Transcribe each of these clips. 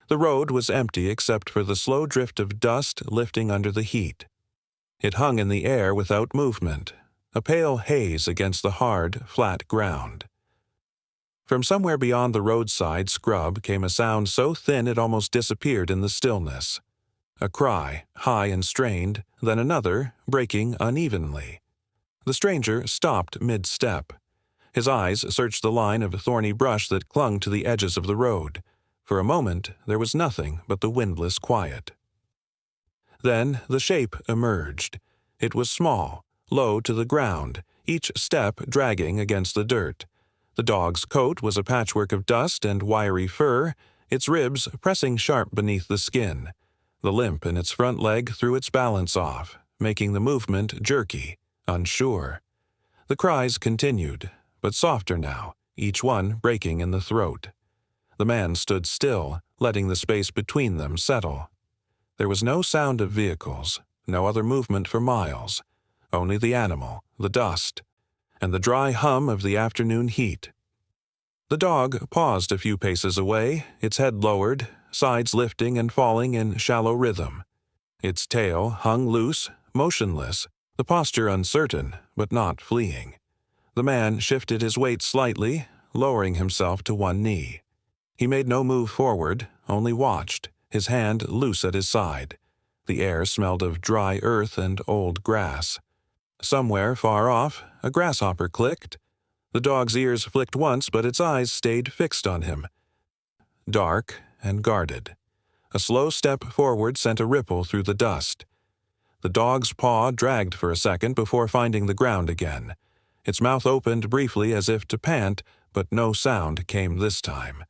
The road was empty except for the slow drift of dust lifting under the heat. It hung in the air without movement, a pale haze against the hard, flat ground. From somewhere beyond the roadside scrub came a sound so thin it almost disappeared in the stillness. A cry, high and strained, then another, breaking unevenly. The stranger stopped mid-step. His eyes searched the line of thorny brush that clung to the edges of the road. For a moment, there was nothing but the windless quiet. Then the shape emerged. It was small, low to the ground, each step dragging against the dirt. The dog's coat was a patchwork of dust and wiry fur, its ribs pressing sharp beneath the skin. The limp in its front leg threw its balance off, making the movement jerky, unsure. The cries continued, but softer now, each one breaking in the throat. The man stood still, letting the space between them settle. There was no sound of vehicles, no other movement for miles, only the animal, the dust, and the dry hum of the afternoon heat. The dog paused a few paces away, its head lowered, sides lifting and falling in shallow rhythm. Its tail hung loose, motionless, the posture uncertain, but not fleeing. The man shifted his weight slightly, lowering himself to one knee. He made no move forward, only watched, his hand loose at his side. The air smelled of dry earth and old grass. Somewhere far off, a grasshopper clicked. The dog's ears flicked once, but its eyes stayed fixed on him. Dark and guarded. A slow step forward sent a ripple through the dust. The dog's paw dragged for a second before finding the ground again. Its mouth opened briefly as if to pant, but no sound came this time.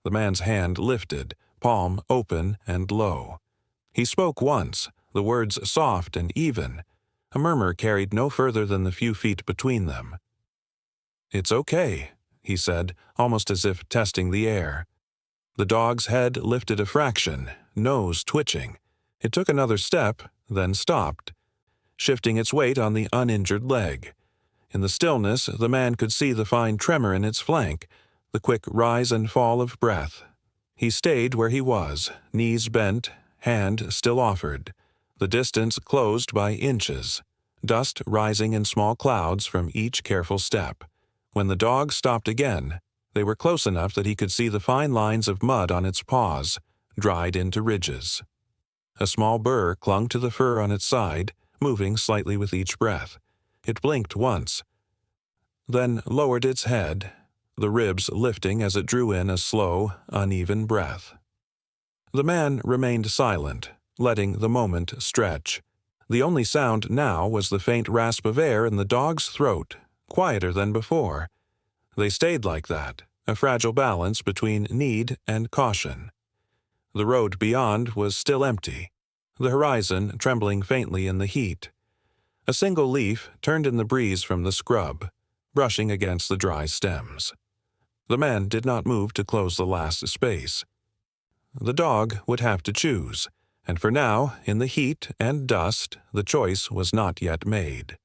The man's hand lifted, palm open and low. He spoke once, the words soft and even. A murmur carried no further than the few feet between them. "It's okay," he said, almost as if testing the air. The dog's head lifted a fraction, nose twitching. It took another step, then stopped, shifting its weight on the uninjured leg. In the stillness, the man could see the fine tremor in its flank, the quick rise and fall of breath. He stayed where he was, knees bent, hand still offered. The distance closed by inches, dust rising in small clouds from each careful step. When the dog stopped again, they were close enough that he could see the fine lines of mud on its paws, dried into ridges. A small burr clung to the fur on its side, moving slightly with each breath. It blinked once, then lowered its head, the ribs lifting as it drew in a slow, uneven breath. The man remained silent, letting the moment stretch. The only sound now was the faint rasp of air in the dog's throat, quieter than before. They stayed like that, a fragile balance between need and caution. The road beyond was still empty, the horizon trembling faintly in the heat. A single leaf turned in the breeze from the scrub, brushing against the dry stems. The man did not move to close the last space. The dog would have to choose, and for now, in the heat and dust, the choice was not yet made.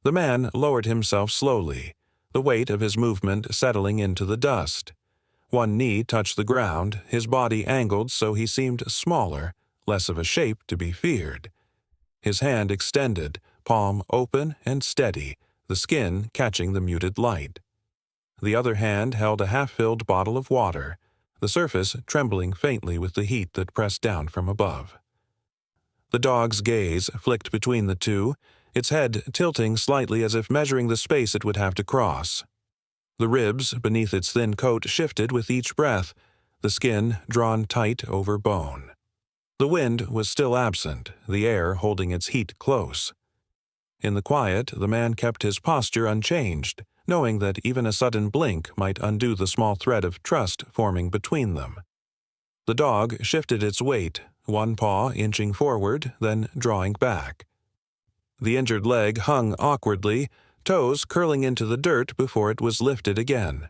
The man lowered himself slowly, the weight of his movement settling into the dust. One knee touched the ground, his body angled so he seemed smaller, less of a shape to be feared. His hand extended, palm open and steady, the skin catching the muted light. The other hand held a half-filled bottle of water, the surface trembling faintly with the heat that pressed down from above. The dog's gaze flicked between the two, its head tilting slightly as if measuring the space it would have to cross. The ribs beneath its thin coat shifted with each breath, the skin drawn tight over bone. The wind was still absent, the air holding its heat close. In the quiet, the man kept his posture unchanged, knowing that even a sudden blink might undo the small thread of trust forming between them. The dog shifted its weight, one paw inching forward, then drawing back. The injured leg hung awkwardly, toes curling into the dirt before it was lifted again.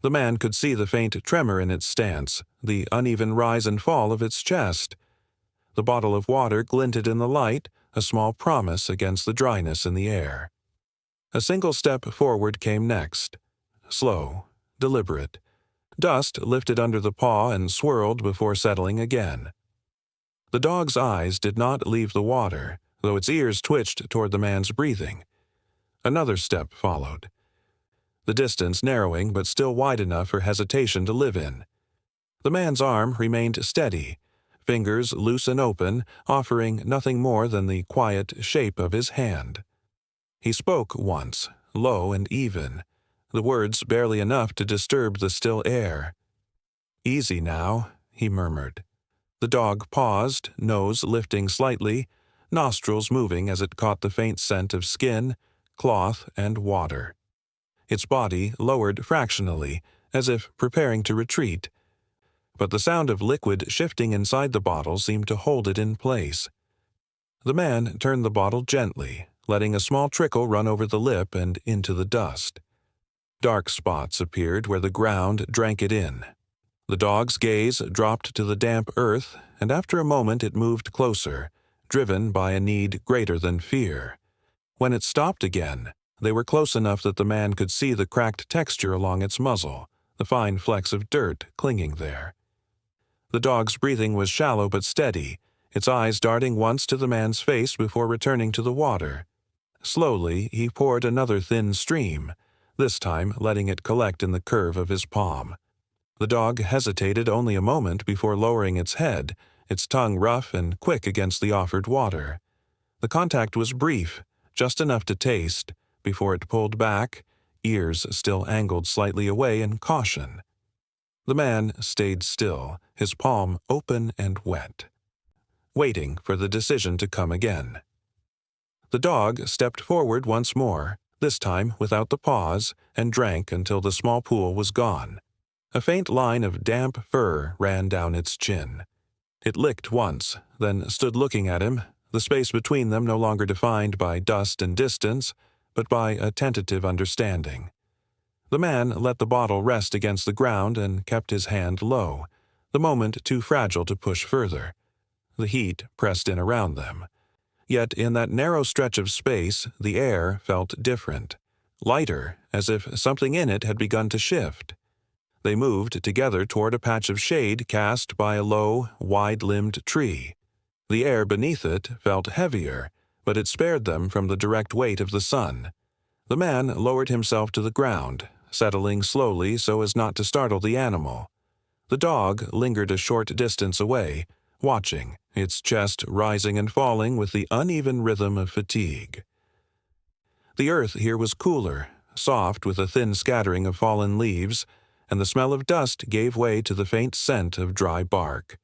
The man could see the faint tremor in its stance, the uneven rise and fall of its chest. The bottle of water glinted in the light, a small promise against the dryness in the air. A single step forward came next, slow, deliberate. Dust lifted under the paw and swirled before settling again. The dog's eyes did not leave the water, though its ears twitched toward the man's breathing. Another step followed, the distance narrowing but still wide enough for hesitation to live in. The man's arm remained steady, fingers loose and open, offering nothing more than the quiet shape of his hand. He spoke once, low and even, the words barely enough to disturb the still air. "Easy now," he murmured. The dog paused, nose lifting slightly, nostrils moving as it caught the faint scent of skin, cloth, and water. Its body lowered fractionally, as if preparing to retreat, but the sound of liquid shifting inside the bottle seemed to hold it in place. The man turned the bottle gently, letting a small trickle run over the lip and into the dust. Dark spots appeared where the ground drank it in. The dog's gaze dropped to the damp earth, and after a moment it moved closer, driven by a need greater than fear. When it stopped again, they were close enough that the man could see the cracked texture along its muzzle, the fine flecks of dirt clinging there. The dog's breathing was shallow but steady, its eyes darting once to the man's face before returning to the water. Slowly, he poured another thin stream, this time letting it collect in the curve of his palm. The dog hesitated only a moment before lowering its head, its tongue rough and quick against the offered water. The contact was brief, just enough to taste, before it pulled back, ears still angled slightly away in caution. The man stayed still, his palm open and wet, waiting for the decision to come again. The dog stepped forward once more, this time without the pause, and drank until the small pool was gone. A faint line of damp fur ran down its chin. It licked once, then stood looking at him, the space between them no longer defined by dust and distance, but by a tentative understanding. The man let the bottle rest against the ground and kept his hand low, the moment too fragile to push further. The heat pressed in around them. Yet in that narrow stretch of space, the air felt different, lighter, as if something in it had begun to shift. They moved together toward a patch of shade cast by a low, wide-limbed tree. The air beneath it felt heavier, but it spared them from the direct weight of the sun. The man lowered himself to the ground, settling slowly so as not to startle the animal. The dog lingered a short distance away, watching, its chest rising and falling with the uneven rhythm of fatigue. The earth here was cooler, soft with a thin scattering of fallen leaves, and the smell of dust gave way to the faint scent of dry bark.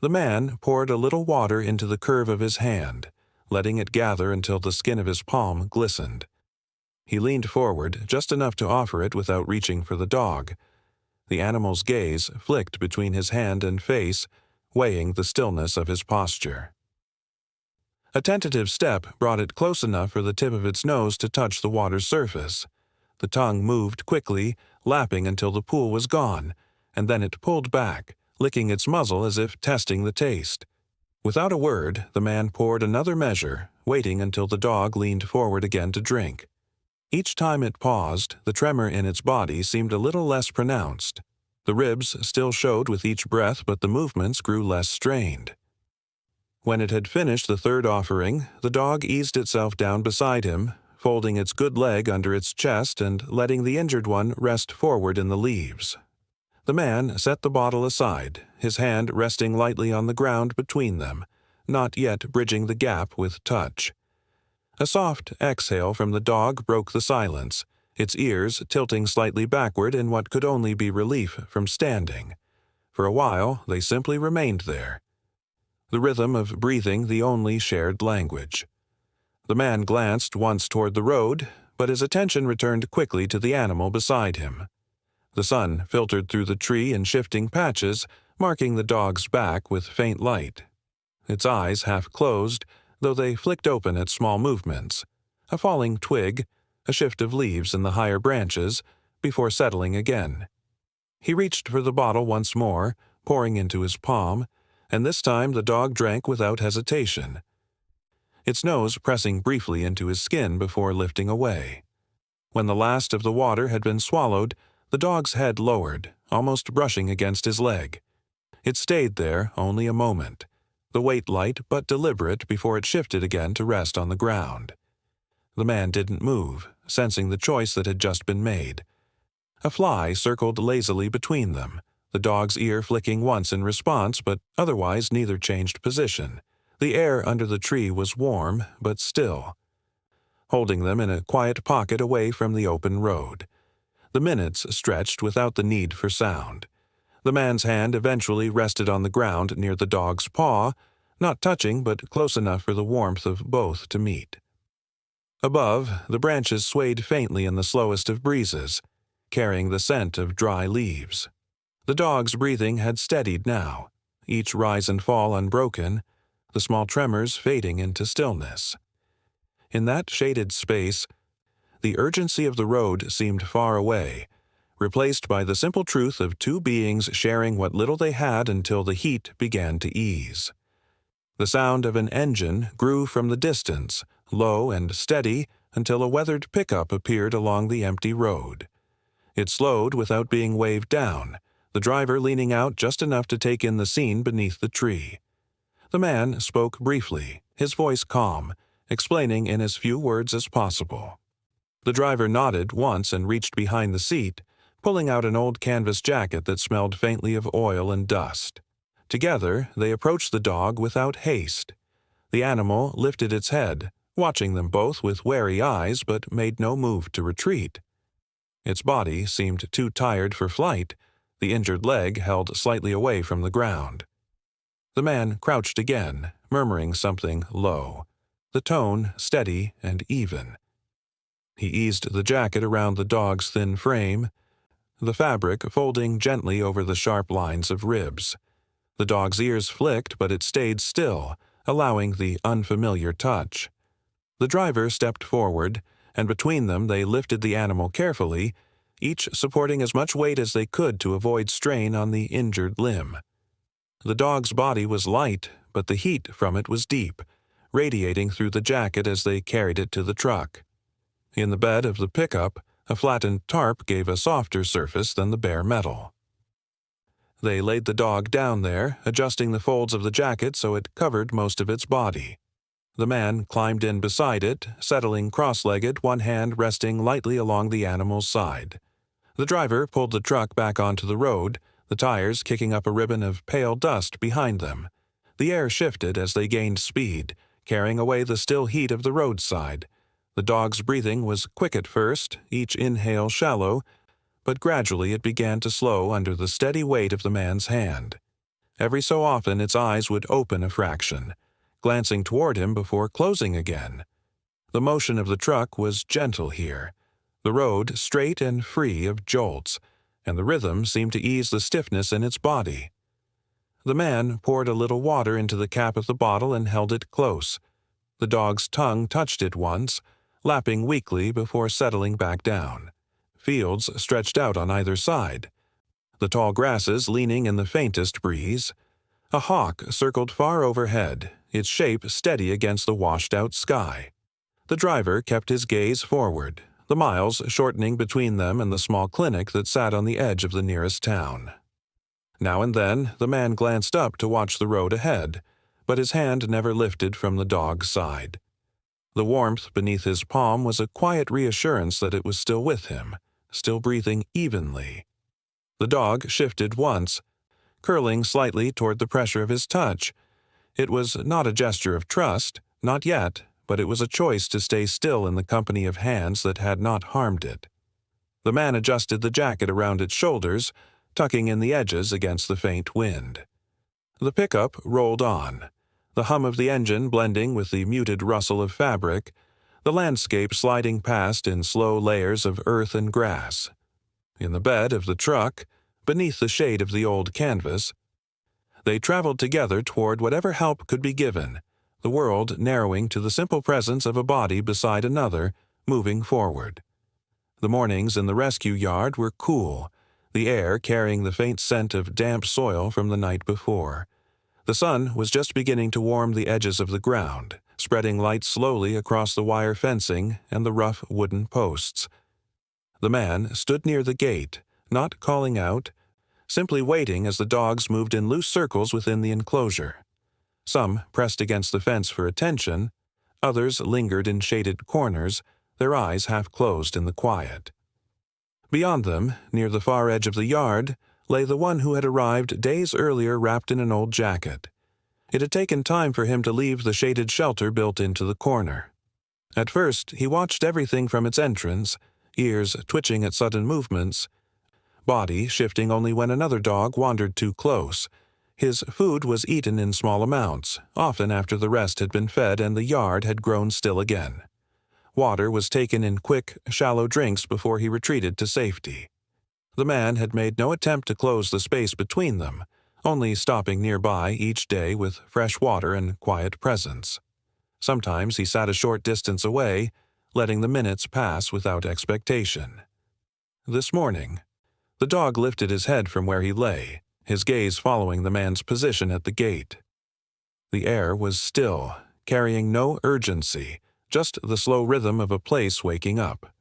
The man poured a little water into the curve of his hand, letting it gather until the skin of his palm glistened. He leaned forward just enough to offer it without reaching for the dog. The animal's gaze flicked between his hand and face, weighing the stillness of his posture. A tentative step brought it close enough for the tip of its nose to touch the water's surface. The tongue moved quickly, lapping until the pool was gone, and then it pulled back, licking its muzzle as if testing the taste. Without a word, the man poured another measure, waiting until the dog leaned forward again to drink. Each time it paused, the tremor in its body seemed a little less pronounced. The ribs still showed with each breath, but the movements grew less strained. When it had finished the third offering, the dog eased itself down beside him, folding its good leg under its chest and letting the injured one rest forward in the leaves. The man set the bottle aside, his hand resting lightly on the ground between them, not yet bridging the gap with touch. A soft exhale from the dog broke the silence, its ears tilting slightly backward in what could only be relief from standing. For a while, they simply remained there, the rhythm of breathing the only shared language. The man glanced once toward the road, but his attention returned quickly to the animal beside him. The sun filtered through the tree in shifting patches, marking the dog's back with faint light. Its eyes half closed, though they flicked open at small movements, a falling twig, a shift of leaves in the higher branches, before settling again. He reached for the bottle once more, pouring into his palm, and this time the dog drank without hesitation, its nose pressing briefly into his skin before lifting away. When the last of the water had been swallowed, the dog's head lowered, almost brushing against his leg. It stayed there only a moment, the weight light but deliberate before it shifted again to rest on the ground. The man didn't move, sensing the choice that had just been made. A fly circled lazily between them, the dog's ear flicking once in response, but otherwise neither changed position. The air under the tree was warm, but still, holding them in a quiet pocket away from the open road. The minutes stretched without the need for sound. The man's hand eventually rested on the ground near the dog's paw, not touching but close enough for the warmth of both to meet. Above, the branches swayed faintly in the slowest of breezes, carrying the scent of dry leaves. The dog's breathing had steadied now, each rise and fall unbroken, the small tremors fading into stillness. In that shaded space, the urgency of the road seemed far away, replaced by the simple truth of two beings sharing what little they had until the heat began to ease. The sound of an engine grew from the distance, low and steady, until a weathered pickup appeared along the empty road. It slowed without being waved down, the driver leaning out just enough to take in the scene beneath the tree. The man spoke briefly, his voice calm, explaining in as few words as possible. The driver nodded once and reached behind the seat, pulling out an old canvas jacket that smelled faintly of oil and dust. Together, they approached the dog without haste. The animal lifted its head, watching them both with wary eyes, but made no move to retreat. Its body seemed too tired for flight, the injured leg held slightly away from the ground. The man crouched again, murmuring something low, the tone steady and even. He eased the jacket around the dog's thin frame, the fabric folding gently over the sharp lines of ribs. The dog's ears flicked, but it stayed still, allowing the unfamiliar touch. The driver stepped forward, and between them they lifted the animal carefully, each supporting as much weight as they could to avoid strain on the injured limb. The dog's body was light, but the heat from it was deep, radiating through the jacket as they carried it to the truck. In the bed of the pickup, a flattened tarp gave a softer surface than the bare metal. They laid the dog down there, adjusting the folds of the jacket so it covered most of its body. The man climbed in beside it, settling cross-legged, one hand resting lightly along the animal's side. The driver pulled the truck back onto the road, the tires kicking up a ribbon of pale dust behind them. The air shifted as they gained speed, carrying away the still heat of the roadside. The dog's breathing was quick at first, each inhale shallow, but gradually it began to slow under the steady weight of the man's hand. Every so often its eyes would open a fraction, glancing toward him before closing again. The motion of the truck was gentle here, the road straight and free of jolts, and the rhythm seemed to ease the stiffness in its body. The man poured a little water into the cap of the bottle and held it close. The dog's tongue touched it once, lapping weakly before settling back down. Fields stretched out on either side, the tall grasses leaning in the faintest breeze. A hawk circled far overhead, its shape steady against the washed-out sky. The driver kept his gaze forward, the miles shortening between them and the small clinic that sat on the edge of the nearest town. Now and then, the man glanced up to watch the road ahead, but his hand never lifted from the dog's side. The warmth beneath his palm was a quiet reassurance that it was still with him, still breathing evenly. The dog shifted once, curling slightly toward the pressure of his touch. It was not a gesture of trust, not yet, but it was a choice to stay still in the company of hands that had not harmed it. The man adjusted the jacket around its shoulders, tucking in the edges against the faint wind. The pickup rolled on, the hum of the engine blending with the muted rustle of fabric, the landscape sliding past in slow layers of earth and grass. In the bed of the truck, beneath the shade of the old canvas, they traveled together toward whatever help could be given, the world narrowing to the simple presence of a body beside another, moving forward. The mornings in the rescue yard were cool, the air carrying the faint scent of damp soil from the night before. The sun was just beginning to warm the edges of the ground, spreading light slowly across the wire fencing and the rough wooden posts. The man stood near the gate, not calling out, simply waiting as the dogs moved in loose circles within the enclosure. Some pressed against the fence for attention, others lingered in shaded corners, their eyes half closed in the quiet. Beyond them, near the far edge of the yard, lay the one who had arrived days earlier wrapped in an old jacket. It had taken time for him to leave the shaded shelter built into the corner. At first, he watched everything from its entrance, ears twitching at sudden movements, body shifting only when another dog wandered too close. His food was eaten in small amounts, often after the rest had been fed and the yard had grown still again. Water was taken in quick, shallow drinks before he retreated to safety. The man had made no attempt to close the space between them, only stopping nearby each day with fresh water and quiet presence. Sometimes he sat a short distance away, letting the minutes pass without expectation. This morning, the dog lifted his head from where he lay, his gaze following the man's position at the gate. The air was still, carrying no urgency, just the slow rhythm of a place waking up.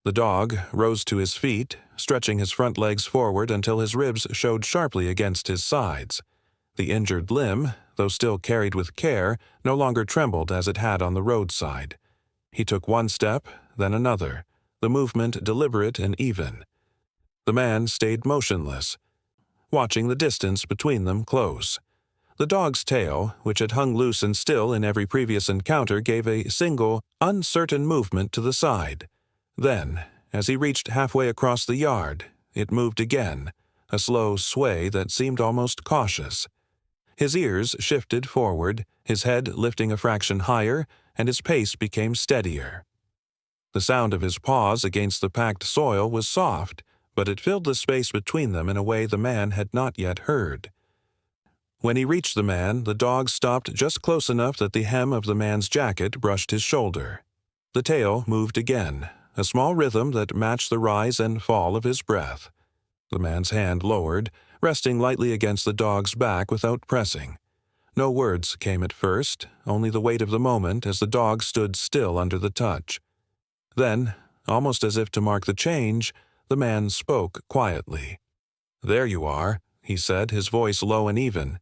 The dog rose to his feet, stretching his front legs forward until his ribs showed sharply against his sides. The injured limb, though still carried with care, no longer trembled as it had on the roadside. He took one step, then another, the movement deliberate and even. The man stayed motionless, watching the distance between them close. The dog's tail, which had hung loose and still in every previous encounter, gave a single, uncertain movement to the side. Then, as he reached halfway across the yard, it moved again, a slow sway that seemed almost cautious. His ears shifted forward, his head lifting a fraction higher, and his pace became steadier. The sound of his paws against the packed soil was soft, but it filled the space between them in a way the man had not yet heard. When he reached the man, the dog stopped just close enough that the hem of the man's jacket brushed his shoulder. The tail moved again, a small rhythm that matched the rise and fall of his breath. The man's hand lowered, resting lightly against the dog's back without pressing. No words came at first, only the weight of the moment as the dog stood still under the touch. Then, almost as if to mark the change, the man spoke quietly. "There you are," he said, his voice low and even.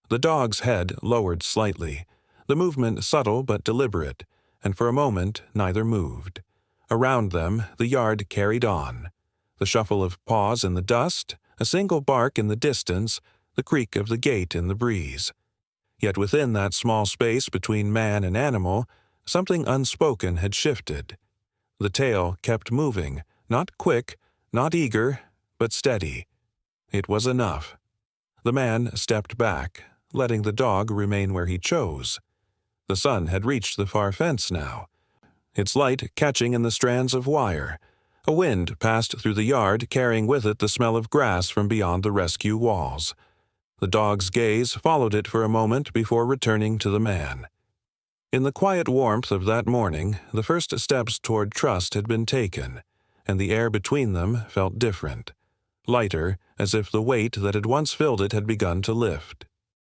The dog's head lowered slightly, the movement subtle but deliberate, and for a moment neither moved. Around them, the yard carried on. The shuffle of paws in the dust, a single bark in the distance, the creak of the gate in the breeze. Yet within that small space between man and animal, something unspoken had shifted. The tail kept moving, not quick, not eager, but steady. It was enough. The man stepped back, letting the dog remain where he chose. The sun had reached the far fence now, its light catching in the strands of wire. A wind passed through the yard, carrying with it the smell of grass from beyond the rescue walls. The dog's gaze followed it for a moment before returning to the man. In the quiet warmth of that morning, the first steps toward trust had been taken, and the air between them felt different, lighter, as if the weight that had once filled it had begun to lift.